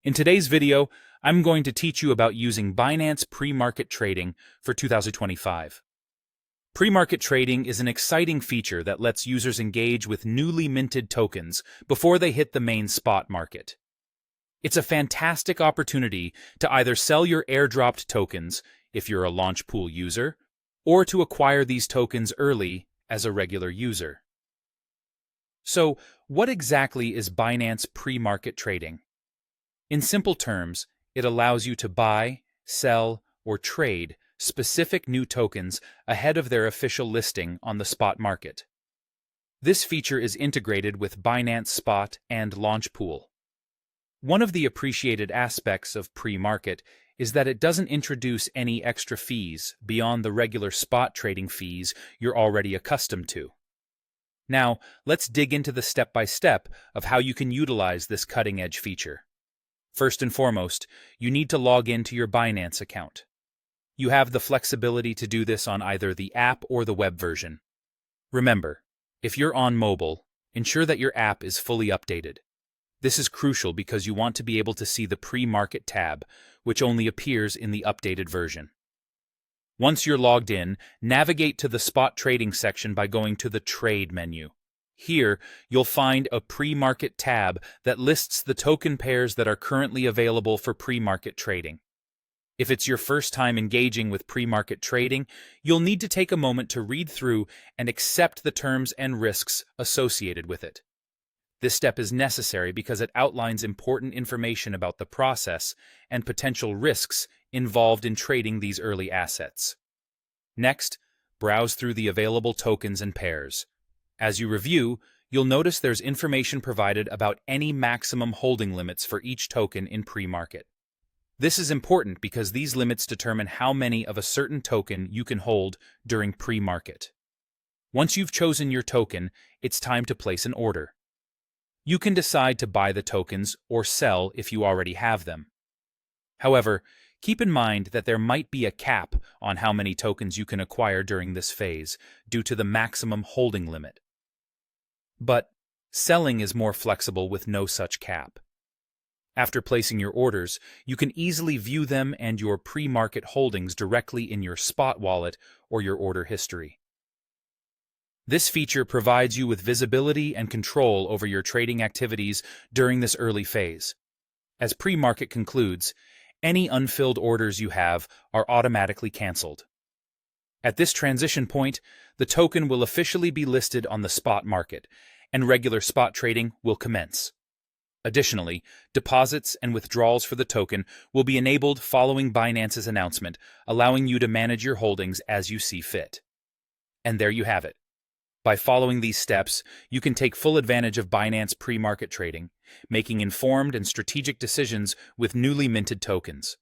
In today's video, I'm going to teach you about using Binance Pre-Market Trading for 2025. Pre-market trading is an exciting feature that lets users engage with newly minted tokens before they hit the main spot market. It's a fantastic opportunity to either sell your airdropped tokens if you're a launch pool user, or to acquire these tokens early as a regular user. So, what exactly is Binance Pre-Market Trading? In simple terms, it allows you to buy, sell, or trade specific new tokens ahead of their official listing on the spot market. This feature is integrated with Binance Spot and Launch Pool. One of the appreciated aspects of pre-market is that it doesn't introduce any extra fees beyond the regular spot trading fees you're already accustomed to. Now, let's dig into the step-by-step of how you can utilize this cutting-edge feature. First and foremost, you need to log into your Binance account. You have the flexibility to do this on either the app or the web version. Remember, if you're on mobile, ensure that your app is fully updated. This is crucial because you want to be able to see the pre-market tab, which only appears in the updated version. Once you're logged in, navigate to the spot trading section by going to the Trade menu. Here, you'll find a pre-market tab that lists the token pairs that are currently available for pre-market trading. If it's your first time engaging with pre-market trading, you'll need to take a moment to read through and accept the terms and risks associated with it. This step is necessary because it outlines important information about the process and potential risks involved in trading these early assets. Next, browse through the available tokens and pairs. As you review, you'll notice there's information provided about any maximum holding limits for each token in pre-market. This is important because these limits determine how many of a certain token you can hold during pre-market. Once you've chosen your token, it's time to place an order. You can decide to buy the tokens or sell if you already have them. However, keep in mind that there might be a cap on how many tokens you can acquire during this phase due to the maximum holding limit. But selling is more flexible with no such cap. After placing your orders, you can easily view them and your pre-market holdings directly in your spot wallet or your order history. This feature provides you with visibility and control over your trading activities during this early phase. As pre-market concludes, any unfilled orders you have are automatically canceled. At this transition point, the token will officially be listed on the spot market, and regular spot trading will commence. Additionally, deposits and withdrawals for the token will be enabled following Binance's announcement, allowing you to manage your holdings as you see fit. And there you have it. By following these steps, you can take full advantage of Binance pre-market trading, making informed and strategic decisions with newly minted tokens.